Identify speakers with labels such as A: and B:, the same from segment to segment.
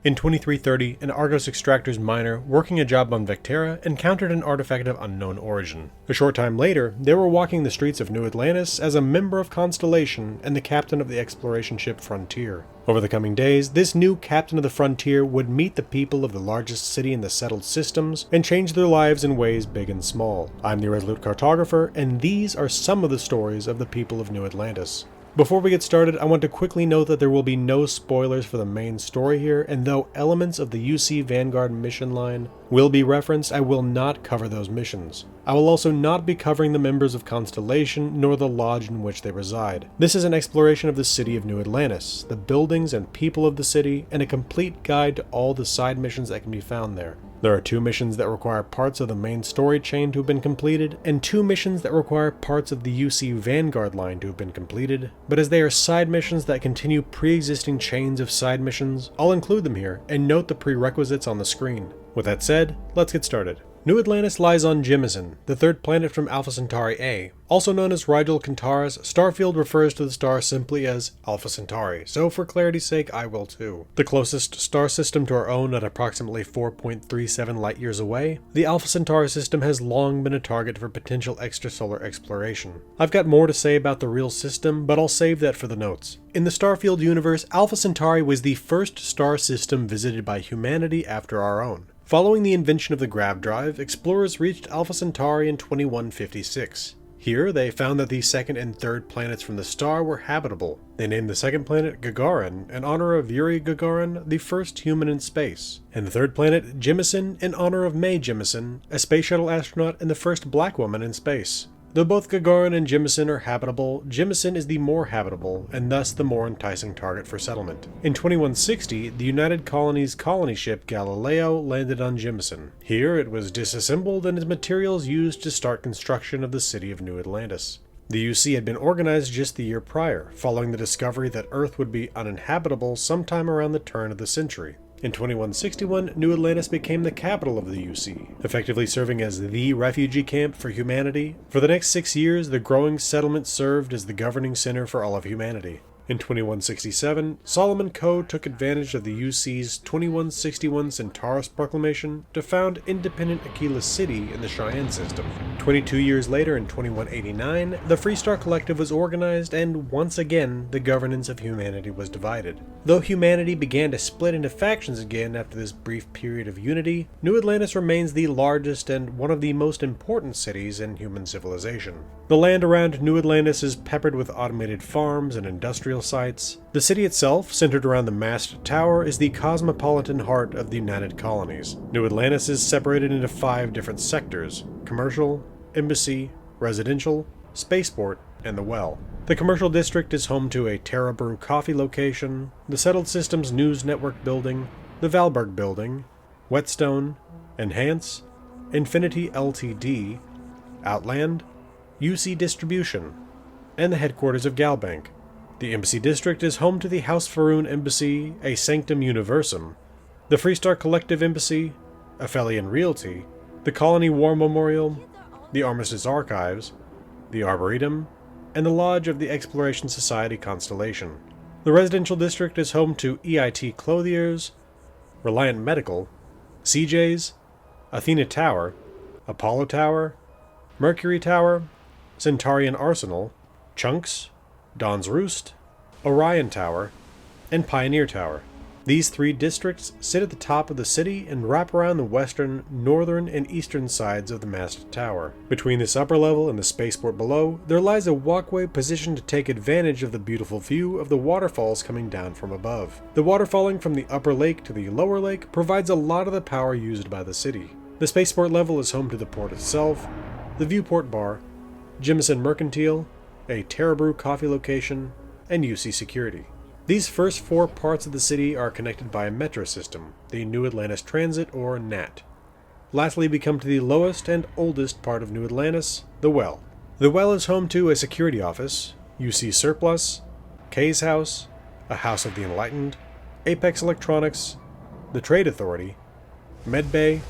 A: In 2330, an Argos Extractors miner working a job on Vectera encountered an artifact of unknown origin. A short time later, they were walking the streets of New Atlantis as a member of Constellation and the captain of the exploration ship Frontier. Over the coming days, this new captain of the Frontier would meet the people of the largest city in the settled systems and change their lives in ways big and small. I'm the Resolute Cartographer, and these are some of the stories of the people of New Atlantis. Before we get started, I want to quickly note that there will be no spoilers for the main story here, and though elements of the UC Vanguard mission line will be referenced, I will not cover those missions. I will also not be covering the members of Constellation, nor the lodge in which they reside. This is an exploration of the city of New Atlantis, the buildings and people of the city, and a complete guide to all the side missions that can be found there. There are 2 missions that require parts of the main story chain to have been completed, and 2 missions that require parts of the UC Vanguard line to have been completed, but as they are side missions that continue pre-existing chains of side missions, I'll include them here, and note the prerequisites on the screen. With that said, let's get started. New Atlantis lies on Jemison, the 3rd planet from Alpha Centauri A. Also known as Rigel Kentaurus, Starfield refers to the star simply as Alpha Centauri, so for clarity's sake I will too. The closest star system to our own at approximately 4.37 light-years away, the Alpha Centauri system has long been a target for potential extrasolar exploration. I've got more to say about the real system, but I'll save that for the notes. In the Starfield universe, Alpha Centauri was the first star system visited by humanity after our own. Following the invention of the grav drive, explorers reached Alpha Centauri in 2156. Here, they found that the 2nd and 3rd planets from the star were habitable. They named the 2nd planet Gagarin in honor of Yuri Gagarin, the first human in space, and the 3rd planet Jemison in honor of Mae Jemison, a space shuttle astronaut and the first black woman in space. Though both Gagarin and Jemison are habitable, Jemison is the more habitable, and thus the more enticing target for settlement. In 2160, the United Colonies colony ship Galileo landed on Jemison. Here it was disassembled and its materials used to start construction of the city of New Atlantis. The UC had been organized just the year prior, following the discovery that Earth would be uninhabitable sometime around the turn of the century. In 2161, New Atlantis became the capital of the UC, effectively serving as the refugee camp for humanity. For the next 6 years, the growing settlement served as the governing center for all of humanity. In 2167, Solomon Coe took advantage of the UC's 2161 Centaurus Proclamation to found independent Aquila City in the Cheyenne system. 22 years later, in 2189, the Freestar Collective was organized, and once again, the governance of humanity was divided. Though humanity began to split into factions again after this brief period of unity, New Atlantis remains the largest and one of the most important cities in human civilization. The land around New Atlantis is peppered with automated farms and industrial sites. The city itself, centered around the mast tower, is the cosmopolitan heart of the United Colonies. New Atlantis is separated into 5 different sectors: commercial, embassy, residential, spaceport, and the well. The commercial district is home to a Brew coffee location, the Settled Systems News Network building, the Valberg building, Whetstone, Enhance, Infinity Ltd, Outland, UC Distribution, and the headquarters of Galbank. The Embassy District is home to the House Faroon Embassy, a Sanctum Universum, the Freestar Collective Embassy, Aphelion Realty, the Colony War Memorial, the Armistice Archives, the Arboretum, and the Lodge of the Exploration Society Constellation. The Residential District is home to EIT Clothiers, Reliant Medical, CJ's, Athena Tower, Apollo Tower, Mercury Tower, Centaurian Arsenal, Chunks, Dawn's Roost, Orion Tower, and Pioneer Tower. These 3 districts sit at the top of the city and wrap around the western, northern, and eastern sides of the mast tower. Between this upper level and the spaceport below, there lies a walkway positioned to take advantage of the beautiful view of the waterfalls coming down from above. The water falling from the upper lake to the lower lake provides a lot of the power used by the city. The spaceport level is home to the port itself, the Viewport Bar, Jemison Mercantile, a Brew coffee location, and UC Security. These first 4 parts of the city are connected by a metro system, the New Atlantis Transit, or NAT. Lastly, we come to the lowest and oldest part of New Atlantis, the Well. The Well is home to a security office, UC Surplus, Kay's House, a House of the Enlightened, Apex Electronics, the Trade Authority, Medbay,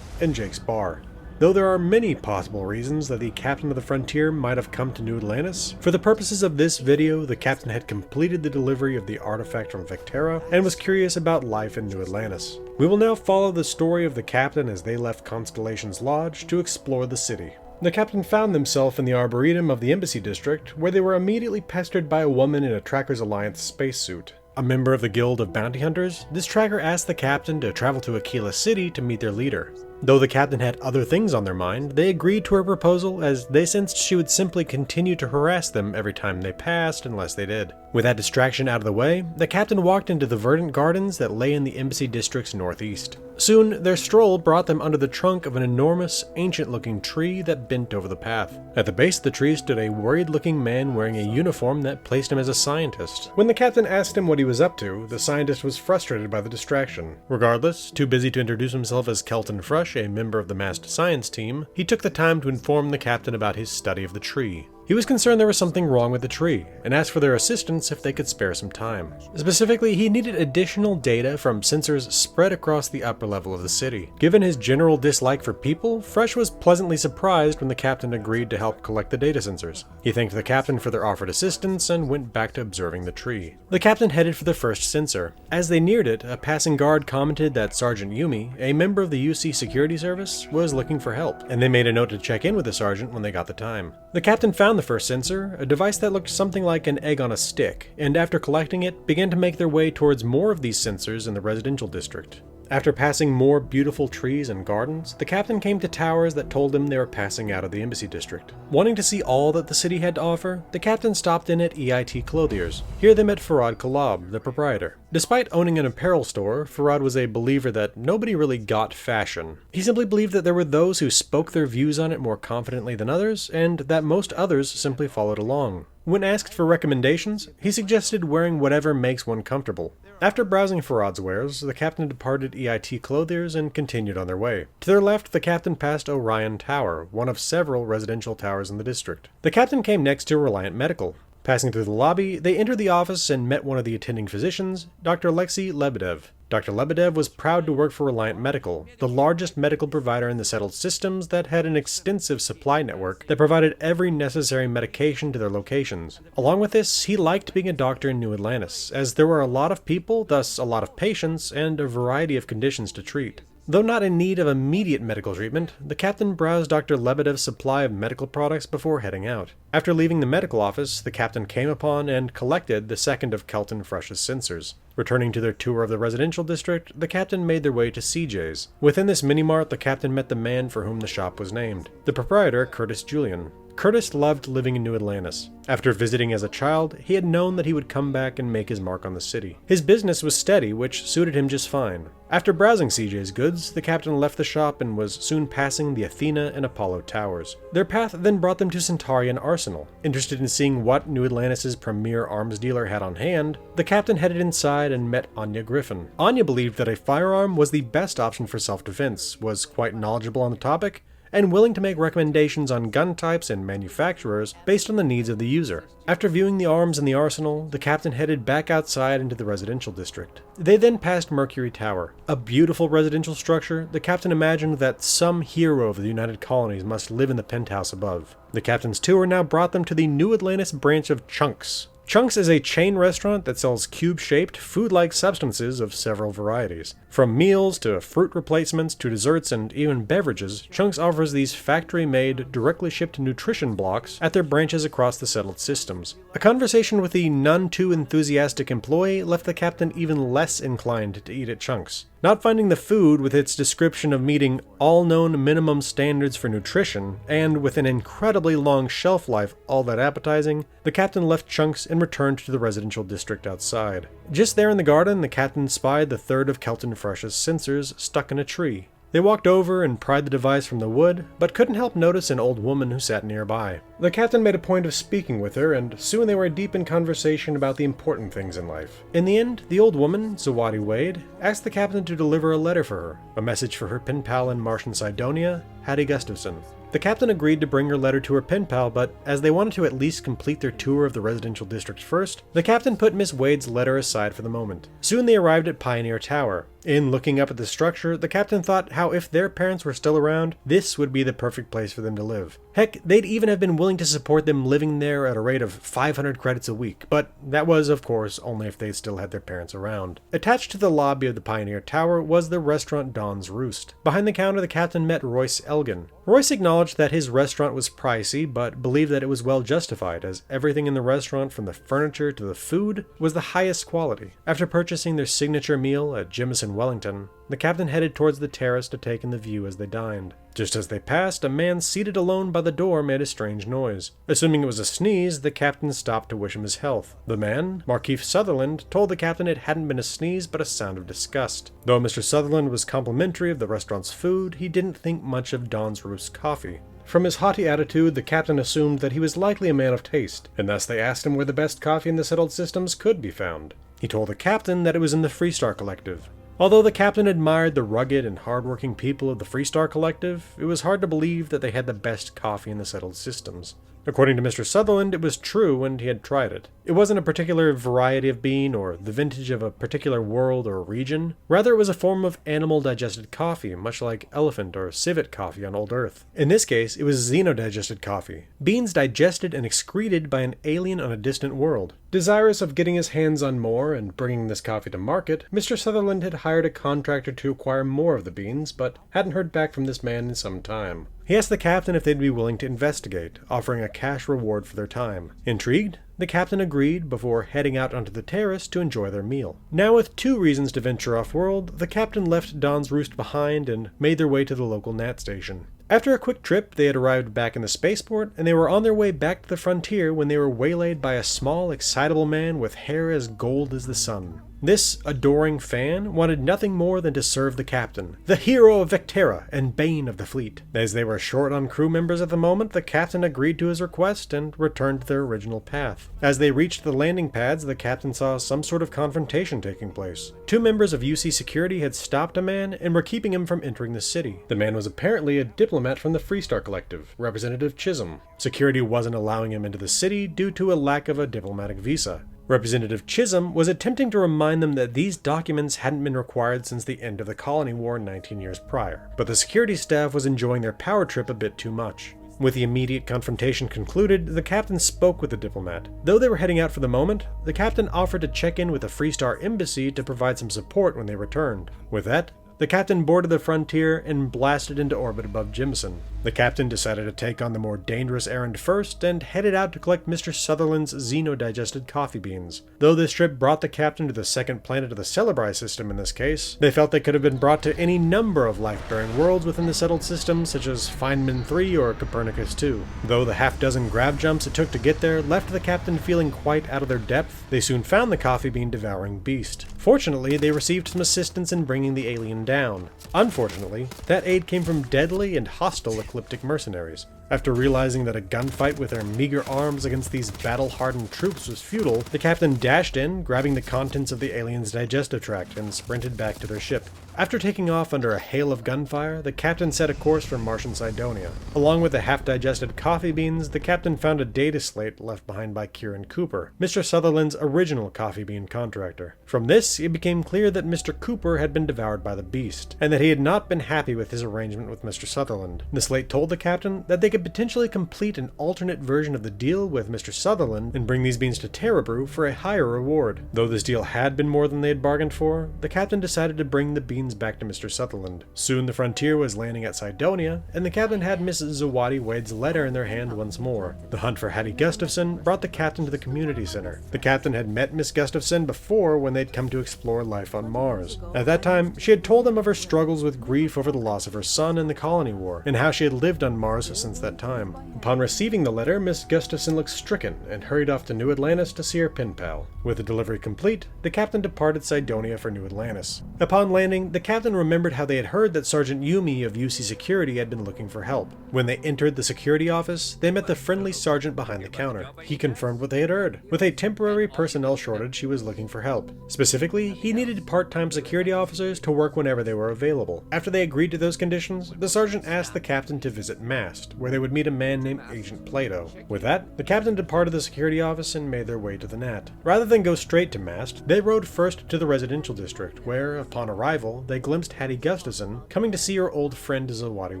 A: and Jake's Bar. Though there are many possible reasons that the captain of the Frontier might have come to New Atlantis, for the purposes of this video, the captain had completed the delivery of the artifact from Vectera and was curious about life in New Atlantis. We will now follow the story of the captain as they left Constellation's Lodge to explore the city. The captain found themselves in the Arboretum of the Embassy District, where they were immediately pestered by a woman in a Trackers Alliance spacesuit. A member of the Guild of Bounty Hunters, this tracker asked the captain to travel to Aquila City to meet their leader. Though the captain had other things on their mind, they agreed to her proposal as they sensed she would simply continue to harass them every time they passed unless they did. With that distraction out of the way, the captain walked into the verdant gardens that lay in the Embassy District's northeast. Soon, their stroll brought them under the trunk of an enormous, ancient-looking tree that bent over the path. At the base of the tree stood a worried-looking man wearing a uniform that placed him as a scientist. When the captain asked him what he was up to, the scientist was frustrated by the distraction. Regardless, too busy to introduce himself as Kelton Fresh, a member of the massed science team, he took the time to inform the captain about his study of the tree. He was concerned there was something wrong with the tree, and asked for their assistance if they could spare some time. Specifically, he needed additional data from sensors spread across the upper level of the city. Given his general dislike for people, Fresh was pleasantly surprised when the captain agreed to help collect the data sensors. He thanked the captain for their offered assistance and went back to observing the tree. The captain headed for the first sensor. As they neared it, a passing guard commented that Sergeant Yumi, a member of the UC Security Service, was looking for help, and they made a note to check in with the sergeant when they got the time. The captain found the first sensor, a device that looked something like an egg on a stick, and after collecting it, began to make their way towards more of these sensors in the residential district. After passing more beautiful trees and gardens, the captain came to towers that told him they were passing out of the Embassy District. Wanting to see all that the city had to offer, the captain stopped in at EIT Clothiers. Here they met Farad Kalab, the proprietor. Despite owning an apparel store, Farad was a believer that nobody really got fashion. He simply believed that there were those who spoke their views on it more confidently than others, and that most others simply followed along. When asked for recommendations, he suggested wearing whatever makes one comfortable. After browsing Farad's wares, the captain departed EIT Clothiers and continued on their way. To their left, the captain passed Orion Tower, one of several residential towers in the district. The captain came next to Reliant Medical. Passing through the lobby, they entered the office and met one of the attending physicians, Dr. Alexei Lebedev. Dr. Lebedev was proud to work for Reliant Medical, the largest medical provider in the settled systems that had an extensive supply network that provided every necessary medication to their locations. Along with this, he liked being a doctor in New Atlantis, as there were a lot of people, thus a lot of patients, and a variety of conditions to treat. Though not in need of immediate medical treatment, the captain browsed Dr. Lebedev's supply of medical products before heading out. After leaving the medical office, the captain came upon and collected the second of Kelton Fresh's sensors. Returning to their tour of the residential district, the captain made their way to CJ's. Within this mini-mart, the captain met the man for whom the shop was named, the proprietor, Curtis Julian. Curtis loved living in New Atlantis. After visiting as a child, he had known that he would come back and make his mark on the city. His business was steady, which suited him just fine. After browsing CJ's goods, the captain left the shop and was soon passing the Athena and Apollo towers. Their path then brought them to Centaurian Arsenal. Interested in seeing what New Atlantis' premier arms dealer had on hand, the captain headed inside and met Anya Griffin. Anya believed that a firearm was the best option for self-defense, was quite knowledgeable on the topic, and willing to make recommendations on gun types and manufacturers based on the needs of the user. After viewing the arms in the arsenal, the captain headed back outside into the residential district. They then passed Mercury Tower. A beautiful residential structure, the captain imagined that some hero of the United Colonies must live in the penthouse above. The captain's tour now brought them to the New Atlantis branch of Chunks. Chunks is a chain restaurant that sells cube-shaped, food-like substances of several varieties. From meals to fruit replacements to desserts and even beverages, Chunks offers these factory-made, directly shipped nutrition blocks at their branches across the settled systems. A conversation with the none-too-enthusiastic employee left the captain even less inclined to eat at Chunks. Not finding the food with its description of meeting all known minimum standards for nutrition, and with an incredibly long shelf life all that appetizing, the captain left Chunks and returned to the residential district outside. Just there in the garden, the captain spied the third of Kelton Fresh's sensors stuck in a tree. They walked over and pried the device from the wood, but couldn't help notice an old woman who sat nearby. The captain made a point of speaking with her, and soon they were deep in conversation about the important things in life. In the end, the old woman, Zawadi Wade, asked the captain to deliver a letter for her, a message for her pen pal in Martian Cydonia, Hattie Gustafson. The captain agreed to bring her letter to her pen pal, but as they wanted to at least complete their tour of the residential district first, the captain put Miss Wade's letter aside for the moment. Soon they arrived at Pioneer Tower. In looking up at the structure, the captain thought how if their parents were still around, this would be the perfect place for them to live. Heck, they'd even have been willing to support them living there at a rate of 500 credits a week, but that was, of course, only if they still had their parents around. Attached to the lobby of the Pioneer Tower was the restaurant Dawn's Roost. Behind the counter, the captain met Royce Elgin. Royce acknowledged that his restaurant was pricey, but believed that it was well justified, as everything in the restaurant, from the furniture to the food, was the highest quality. After purchasing their signature meal at Jimison Wellington, the captain headed towards the terrace to take in the view as they dined. Just as they passed, a man seated alone by the door made a strange noise. Assuming it was a sneeze, the captain stopped to wish him his health. The man, Markeith Sutherland, told the captain it hadn't been a sneeze but a sound of disgust. Though Mr. Sutherland was complimentary of the restaurant's food, he didn't think much of Dawn's Roost's coffee. From his haughty attitude, the captain assumed that he was likely a man of taste, and thus they asked him where the best coffee in the settled systems could be found. He told the captain that it was in the Freestar Collective. Although the captain admired the rugged and hard-working people of the Freestar Collective, it was hard to believe that they had the best coffee in the settled systems. According to Mr. Sutherland, it was true and he had tried it. It wasn't a particular variety of bean or the vintage of a particular world or region. Rather, it was a form of animal-digested coffee, much like elephant or civet coffee on Old Earth. In this case, it was xeno-digested coffee, beans digested and excreted by an alien on a distant world. Desirous of getting his hands on more and bringing this coffee to market, Mr. Sutherland had hired a contractor to acquire more of the beans, but hadn't heard back from this man in some time. He asked the captain if they'd be willing to investigate, offering a cash reward for their time. Intrigued, the captain agreed before heading out onto the terrace to enjoy their meal. Now with 2 reasons to venture off-world, the captain left Dawn's Roost behind and made their way to the local Nat station. After a quick trip, they had arrived back in the spaceport, and they were on their way back to the frontier when they were waylaid by a small, excitable man with hair as gold as the sun. This adoring fan wanted nothing more than to serve the captain, the hero of Vectera and bane of the fleet. As they were short on crew members at the moment, the captain agreed to his request and returned to their original path. As they reached the landing pads, the captain saw some sort of confrontation taking place. 2 members of UC security had stopped a man and were keeping him from entering the city. The man was apparently a diplomat from the Freestar Collective, Representative Chisholm. Security wasn't allowing him into the city due to a lack of a diplomatic visa. Representative Chisholm was attempting to remind them that these documents hadn't been required since the end of the Colony War 19 years prior, but the security staff was enjoying their power trip a bit too much. With the immediate confrontation concluded, the captain spoke with the diplomat. Though they were heading out for the moment, the captain offered to check in with the Freestar Embassy to provide some support when they returned. With that, the captain boarded the Frontier and blasted into orbit above Jimison. The captain decided to take on the more dangerous errand first and headed out to collect Mr. Sutherland's xeno-digested coffee beans. Though this trip brought the captain to the second planet of the Celebri system in this case, they felt they could have been brought to any number of life-bearing worlds within the settled system, such as Feynman 3 or Copernicus 2. Though the half-dozen grab jumps it took to get there left the captain feeling quite out of their depth, they soon found the coffee bean-devouring beast. Fortunately, they received some assistance in bringing the alien down. Unfortunately, that aid came from deadly and hostile ecliptic mercenaries. After realizing that a gunfight with their meager arms against these battle-hardened troops was futile, the captain dashed in, grabbing the contents of the alien's digestive tract, and sprinted back to their ship. After taking off under a hail of gunfire, the captain set a course for Martian Cydonia. Along with the half-digested coffee beans, the captain found a data slate left behind by Kieran Cooper, Mr. Sutherland's original coffee bean contractor. From this, it became clear that Mr. Cooper had been devoured by the beast, and that he had not been happy with his arrangement with Mr. Sutherland. The slate told the captain that they could potentially complete an alternate version of the deal with Mr. Sutherland and bring these beans to Brew for a higher reward. Though this deal had been more than they had bargained for, the captain decided to bring the beans back to Mr. Sutherland. Soon the Frontier was landing at Cydonia, and the captain had Miss Zawadi Wade's letter in their hand once more. The hunt for Hattie Gustafson brought the captain to the community center. The captain had met Miss Gustafson before when they'd come to explore life on Mars. At that time, she had told them of her struggles with grief over the loss of her son in the Colony War, and how she had lived on Mars since that time. Upon receiving the letter, Miss Gustafson looked stricken and hurried off to New Atlantis to see her pen pal. With the delivery complete, the captain departed Cydonia for New Atlantis. Upon landing, the captain remembered how they had heard that Sergeant Yumi of UC Security had been looking for help. When they entered the security office, they met the friendly sergeant behind the counter. He confirmed what they had heard. With a temporary personnel shortage, he was looking for help. Specifically, he needed part-time security officers to work whenever they were available. After they agreed to those conditions, the sergeant asked the captain to visit Mast, where they would meet a man named Agent Plato. With that, the captain departed the security office and made their way to the Nat. Rather than go straight to Mast, they rode first to the residential district, where, upon arrival, they glimpsed Hattie Gustafson coming to see her old friend Zawadi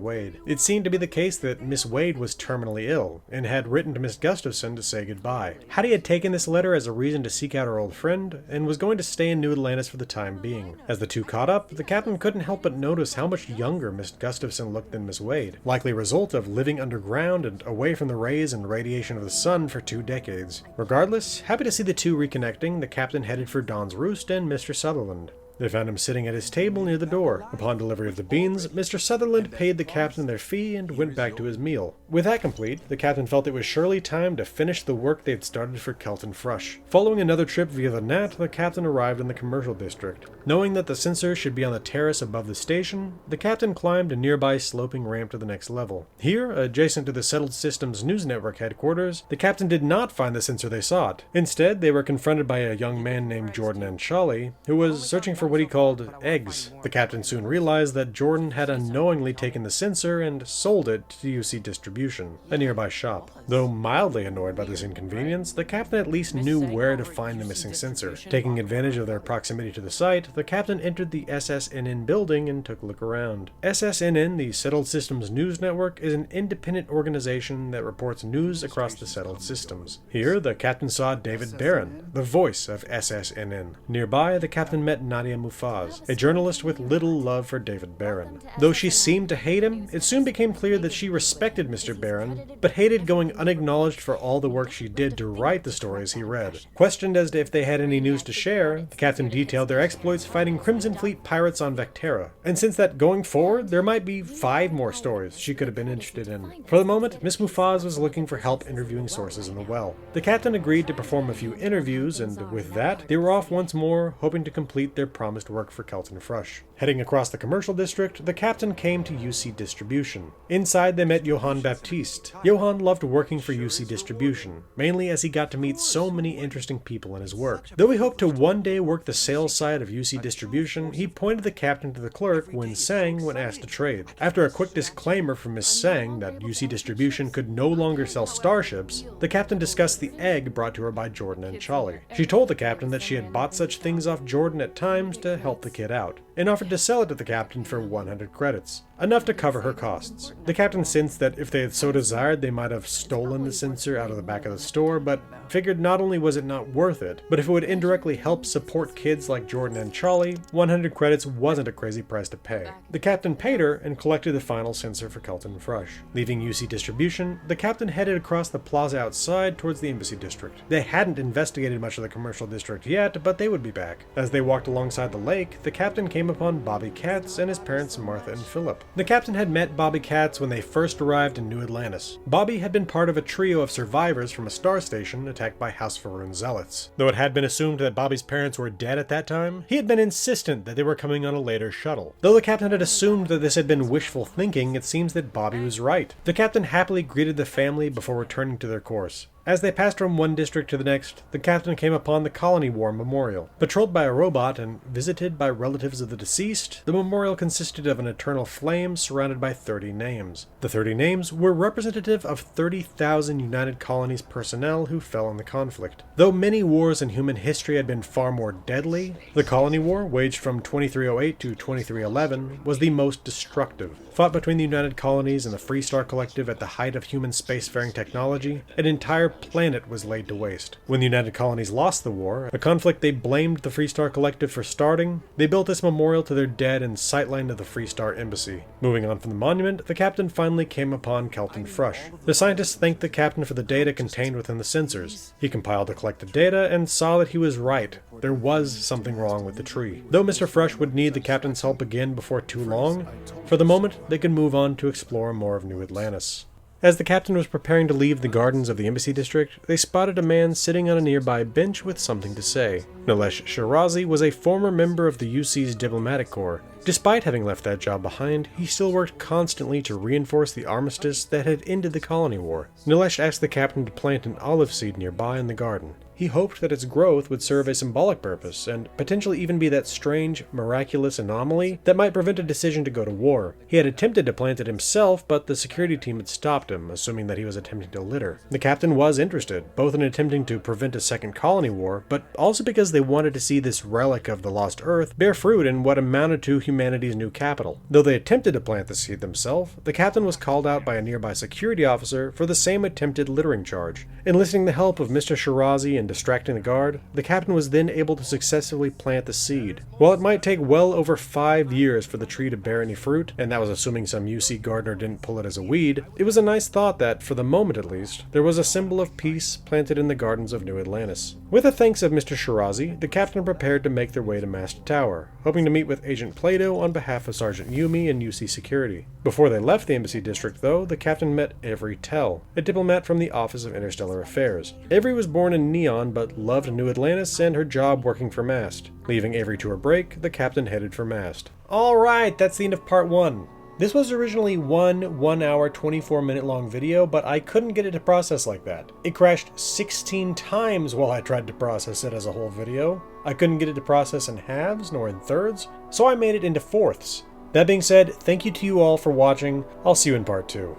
A: Wade. It seemed to be the case that Miss Wade was terminally ill, and had written to Miss Gustafson to say goodbye. Hattie had taken this letter as a reason to seek out her old friend, and was going to stay in New Atlantis for the time being. As the two caught up, the captain couldn't help but notice how much younger Miss Gustafson looked than Miss Wade, likely a result of living underground and away from the rays and radiation of the sun for 2 decades. Regardless, happy to see the two reconnecting, the captain headed for Don's Roost and Mr. Sutherland. They found him sitting at his table near the door. Upon delivery of the beans, Mr. Sutherland paid the captain their fee and went back to his meal. With that complete, the captain felt it was surely time to finish the work they had started for Kelton Frush. Following another trip via the Nat, the captain arrived in the commercial district. Knowing that the sensor should be on the terrace above the station, the captain climbed a nearby sloping ramp to the next level. Here, adjacent to the Settled Systems News Network headquarters, the captain did not find the sensor they sought. Instead, they were confronted by a young man named Jordan Anchali, who was searching for what he called eggs. The captain soon realized that Jordan had unknowingly taken the sensor and sold it to UC Distribution, a nearby shop. Though mildly annoyed by this inconvenience, the captain at least knew where to find the missing sensor. Taking advantage of their proximity to the site, the captain entered the SSNN building and took a look around. SSNN, the Settled Systems News Network, is an independent organization that reports news across the settled systems. Here, the captain saw David Barron, the voice of SSNN. Nearby, the captain met Nadia Mufaz, a journalist with little love for David Barron. Though she seemed to hate him, it soon became clear that she respected Mr. Barron, but hated going unacknowledged for all the work she did to write the stories he read. Questioned as to if they had any news to share, the captain detailed their exploits fighting Crimson Fleet pirates on Vectera, and since that going forward, there might be 5 more stories she could have been interested in. For the moment, Miss Mufaz was looking for help interviewing sources in the well. The captain agreed to perform a few interviews, and with that, they were off once more, hoping to complete their promised work for Kelton Frush. Heading across the commercial district, the captain came to UC Distribution. Inside, they met Johann Baptiste. Johann loved working for UC Distribution, mainly as he got to meet so many interesting people in his work. Though he hoped to one day work the sales side of UC Distribution, he pointed the captain to the clerk when Sang when asked to trade. After a quick disclaimer from Miss Sang that UC Distribution could no longer sell starships, the captain discussed the egg brought to her by Jordan and Charlie. She told the captain that she had bought such things off Jordan at times to help the kid out, and offered to sell it to the captain for 100 credits, enough to cover her costs. The captain sensed that if they had so desired, they might have stolen the sensor out of the back of the store, but figured not only was it not worth it, but if it would indirectly help support kids like Jordan and Charlie, 100 credits wasn't a crazy price to pay. The captain paid her and collected the final sensor for Kelton Frush. Leaving UC Distribution, the captain headed across the plaza outside towards the embassy district. They hadn't investigated much of the commercial district yet, but they would be back. As they walked alongside the lake, the captain came upon Bobby Katz and his parents Martha and Philip. The captain had met Bobby Katz when they first arrived in New Atlantis. Bobby had been part of a trio of survivors from a star station attacked by House Faroon zealots. Though it had been assumed that Bobby's parents were dead at that time, he had been insistent that they were coming on a later shuttle. Though the captain had assumed that this had been wishful thinking, it seems that Bobby was right. The captain happily greeted the family before returning to their course. As they passed from one district to the next, the captain came upon the Colony War Memorial. Patrolled by a robot and visited by relatives of the deceased, the memorial consisted of an eternal flame surrounded by 30 names. The 30 names were representative of 30,000 United Colonies personnel who fell in the conflict. Though many wars in human history had been far more deadly, the Colony War, waged from 2308 to 2311, was the most destructive. Fought between the United Colonies and the Freestar Collective at the height of human spacefaring technology, an entire planet was laid to waste. When the United Colonies lost the war, a conflict they blamed the Freestar Collective for starting, they built this memorial to their dead in sightline of the Freestar Embassy. Moving on from the monument, the captain finally came upon Kelton Frush. The scientists thanked the captain for the data contained within the sensors. He compiled the collected data and saw that he was right. There was something wrong with the tree. Though Mr. Frush would need the captain's help again before too long, for the moment they could move on to explore more of New Atlantis. As the captain was preparing to leave the gardens of the embassy district, they spotted a man sitting on a nearby bench with something to say. Nilesh Shirazi was a former member of the UC's diplomatic corps. Despite having left that job behind, he still worked constantly to reinforce the armistice that had ended the colony war. Nilesh asked the captain to plant an olive seed nearby in the garden. He hoped that its growth would serve a symbolic purpose, and potentially even be that strange, miraculous anomaly that might prevent a decision to go to war. He had attempted to plant it himself, but the security team had stopped him, assuming that he was attempting to litter. The captain was interested, both in attempting to prevent a second colony war, but also because they wanted to see this relic of the lost Earth bear fruit in what amounted to humanity's new capital. Though they attempted to plant the seed themselves, the captain was called out by a nearby security officer for the same attempted littering charge. Enlisting the help of Mr. Shirazi and distracting the guard, the captain was then able to successfully plant the seed. While it might take well over 5 years for the tree to bear any fruit, and that was assuming some UC gardener didn't pull it as a weed, it was a nice thought that, for the moment at least, there was a symbol of peace planted in the gardens of New Atlantis. With the thanks of Mr. Shirazi, the captain prepared to make their way to Mast Tower, hoping to meet with Agent Plato on behalf of Sergeant Yumi and UC Security. Before they left the embassy district, though, the captain met Avery Tell, a diplomat from the Office of Interstellar Affairs. Avery was born in Neon, but loved New Atlantis and her job working for Mast. Leaving Avery to her break, the captain headed for Mast. Alright, that's the end of part 1. This was originally one 1 hour 24-minute long video, but I couldn't get it to process like that. It crashed 16 times while I tried to process it as a whole video. I couldn't get it to process in halves nor in thirds, so I made it into fourths. That being said, thank you to you all for watching. I'll see you in part 2.